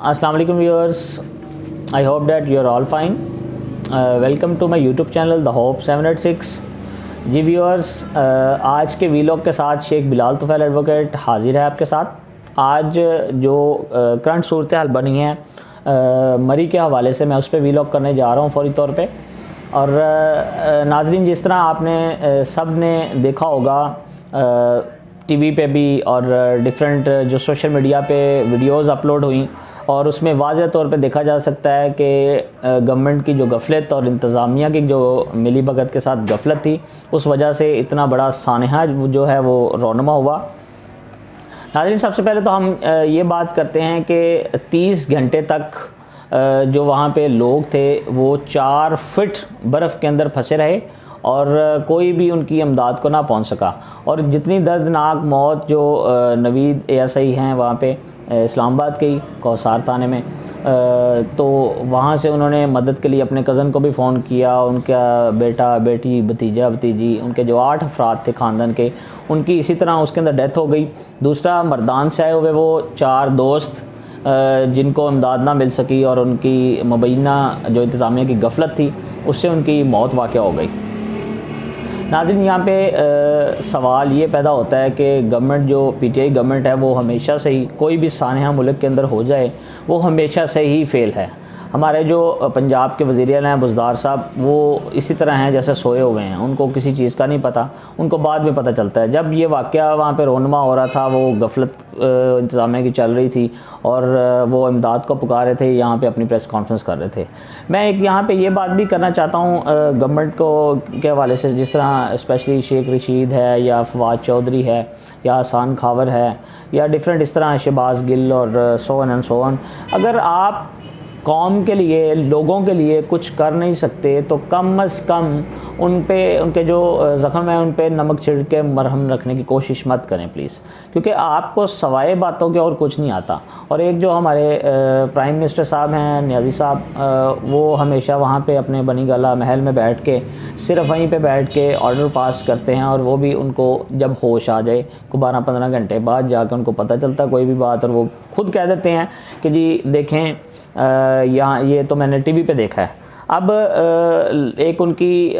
अस्सलाम वालेकुम viewers, I hope that you are all fine. Welcome to my YouTube channel the Hope 786। जी viewers, आज के vlog के साथ शेख बिलाल तुफैल एडवोकेट हाजिर है आपके साथ। आज जो करंट सूरत हाल बनी है मरी के हवाले से, मैं उस पर वीलॉग करने जा रहा हूँ फौरी तौर पे। और नाजरीन, जिस तरह आपने सब ने देखा होगा टीवी पे भी और डिफरेंट जो सोशल मीडिया पे वीडियोस अपलोड हुई, और उसमें वाज़ह तौर पे देखा जा सकता है कि गवर्नमेंट की जो गफलत और इंतज़ामिया की जो मिली भगत के साथ गफलत थी, उस वजह से इतना बड़ा सानहा जो है वो रौनमा हुआ। नाज़रीन, सबसे पहले तो हम ये बात करते हैं कि 30 घंटे तक जो वहाँ पे लोग थे वो 4 फीट बर्फ़ के अंदर फंसे रहे और कोई भी उनकी इमदाद को ना पहुँच सका। और जितनी दर्दनाक मौत जो नवीद ASI हैं वहाँ पे इस्लामाबाद के ही कौसार थाने में, तो वहाँ से उन्होंने मदद के लिए अपने कज़न को भी फ़ोन किया। उनका बेटा, बेटी, भतीजा, भतीजी, उनके जो 8 अफराद थे ख़ानदान के, उनकी इसी तरह उसके अंदर डेथ हो गई। दूसरा मर्दान से आए हुए वो 4 दोस्त जिनको इमदाद ना मिल सकी और उनकी मुबैना जो इंतज़ामिया की गफलत थी उससे उनकी मौत वाक़या हो गई। नाज़रीन, यहाँ पे सवाल ये पैदा होता है कि गवर्नमेंट जो PTI गवर्नमेंट है वो हमेशा से ही, कोई भी सानहा मुल्क के अंदर हो जाए, वो हमेशा से ही फ़ेल है। हमारे जो पंजाब के वज़ीर-ए-आला हैं बुज़दार साहब, वो इसी तरह हैं जैसे सोए हुए हैं, उनको किसी चीज़ का नहीं पता। उनको बाद में पता चलता है। जब ये वाक़या वहाँ पे रोनमा हो रहा था, वो गफलत इंतज़ामिया की चल रही थी और वो इमदाद को पुकार रहे थे, यहाँ पे अपनी प्रेस कॉन्फ्रेंस कर रहे थे। मैं एक यहाँ पे ये बात भी करना चाहता हूँ गवर्नमेंट को के हवाले से, जिस तरह स्पेशली शेख रशीद है या फवाद चौधरी है या आसान खावर है या डिफरेंट इस तरह शहबाज गिल और so on and so on, अगर आप कौम के लिए, लोगों के लिए कुछ कर नहीं सकते तो कम अज़ कम उन पे, उनके जो ज़ख़म है उन पे नमक छिड़क के मरहम रखने की कोशिश मत करें प्लीज़, क्योंकि आपको सवाए बातों के और कुछ नहीं आता। और एक जो हमारे प्राइम मिनिस्टर साहब हैं नियाज़ी साहब, वो हमेशा वहाँ पे अपने बनी गला महल में बैठ के, सिर्फ वहीं पे बैठ के ऑर्डर पास करते हैं, और वो भी उनको जब होश आ जाए को 12-15 घंटे बाद जाकर उनको पता चलता कोई भी बात, और वो खुद कह देते हैं कि जी देखें यहाँ ये तो मैंने टीवी पे देखा है। अब एक उनकी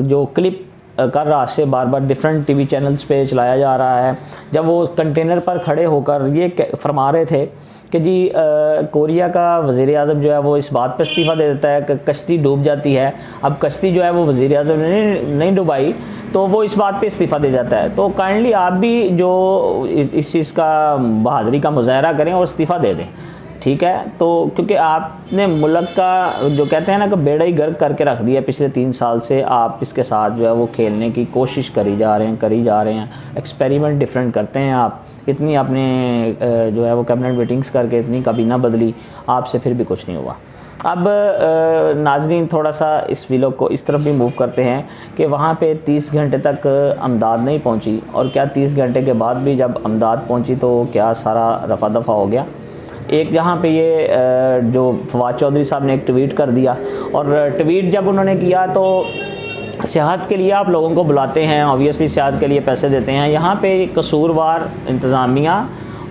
जो क्लिप कर रहा से बार बार डिफरेंट टीवी चैनल्स पे चलाया जा रहा है, जब वो कंटेनर पर खड़े होकर ये फरमा रहे थे कि जी कोरिया का वज़ीर आज़म जो है वो इस बात पर इस्तीफ़ा दे देता है कि कश्ती डूब जाती है। अब कश्ती जो है वो वज़ीर आज़म ने नहीं डुबाई, तो वो इस बात पे इस्तीफ़ा दे जाता है। तो काइंडली आप भी जो इस चीज़ का बहादुरी का मुज़ाहरा करें और इस्तीफ़ा दे दें, ठीक है। तो क्योंकि आपने मुल्क का जो कहते हैं ना कि बेड़ा ही गर्क करके रख दिया पिछले 3 साल से, आप इसके साथ जो है वो खेलने की कोशिश करी जा रहे हैं, एक्सपेरिमेंट डिफरेंट करते हैं आप। इतनी आपने जो है वो कैबिनेट मीटिंग्स करके इतनी काबीना बदली, आपसे फिर भी कुछ नहीं हुआ। अब नाजरीन, थोड़ा सा इस वीलॉग को इस तरफ भी मूव करते हैं कि वहाँ पे 30 घंटे तक अमदाद नहीं पहुँची, और क्या 30 घंटे के बाद भी जब अमदाद पहुँची तो क्या सारा रफा दफा हो गया। एक जहाँ पे ये जो फवाद चौधरी साहब ने एक ट्वीट कर दिया, और ट्वीट जब उन्होंने किया तो सियाहत के लिए आप लोगों को बुलाते हैं, ऑब्वियसली सियाहत के लिए पैसे देते हैं। यहाँ पे कसूरवार इंतज़ामिया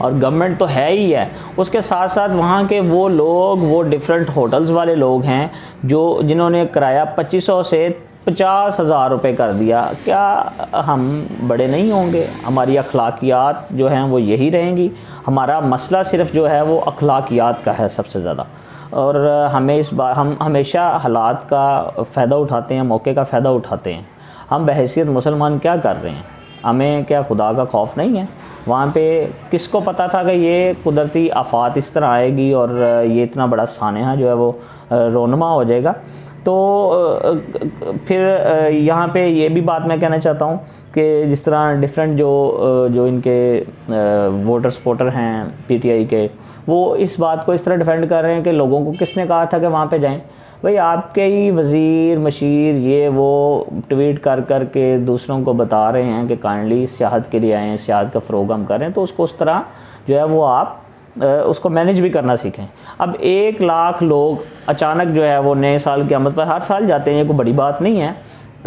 और गवर्नमेंट तो है ही है, उसके साथ साथ वहाँ के वो लोग, वो डिफरेंट होटल्स वाले लोग हैं जो जिन्होंने किराया 2500 से 50,000 रुपये कर दिया। क्या हम बड़े नहीं होंगे? हमारी अखलाकियात जो हैं वो यही रहेंगी। हमारा मसला सिर्फ जो है वो अखलाकियात का है सबसे ज़्यादा, और हमें इस बार हम हमेशा हालात का फ़ायदा उठाते हैं, मौके का फ़ायदा उठाते हैं। हम बहैसियत मुसलमान क्या कर रहे हैं? हमें क्या खुदा का खौफ नहीं है? वहाँ पे किसको पता था कि ये कुदरती आफात इस तरह आएगी और ये इतना बड़ा सानहा जो है वो रोनमा हो जाएगा। तो फिर यहाँ पे ये भी बात मैं कहना चाहता हूँ कि जिस तरह डिफरेंट जो इनके वोटर सपोर्टर हैं PTI के, वो इस बात को इस तरह डिफेंड कर रहे हैं कि लोगों को किसने कहा था कि वहाँ पे जाएं। भाई आपके ही वज़ीर मशीर ये वो ट्वीट कर कर के दूसरों को बता रहे हैं कि काइंडली सियाहत के लिए आएँ, सियाहत का फ़रोग़ हम करें, तो उसको उस तरह जो है वो आप उसको मैनेज भी करना सीखें। अब 1 लाख लोग अचानक जो है वो नए साल की आमद पर हर साल जाते हैं, ये कोई बड़ी बात नहीं है।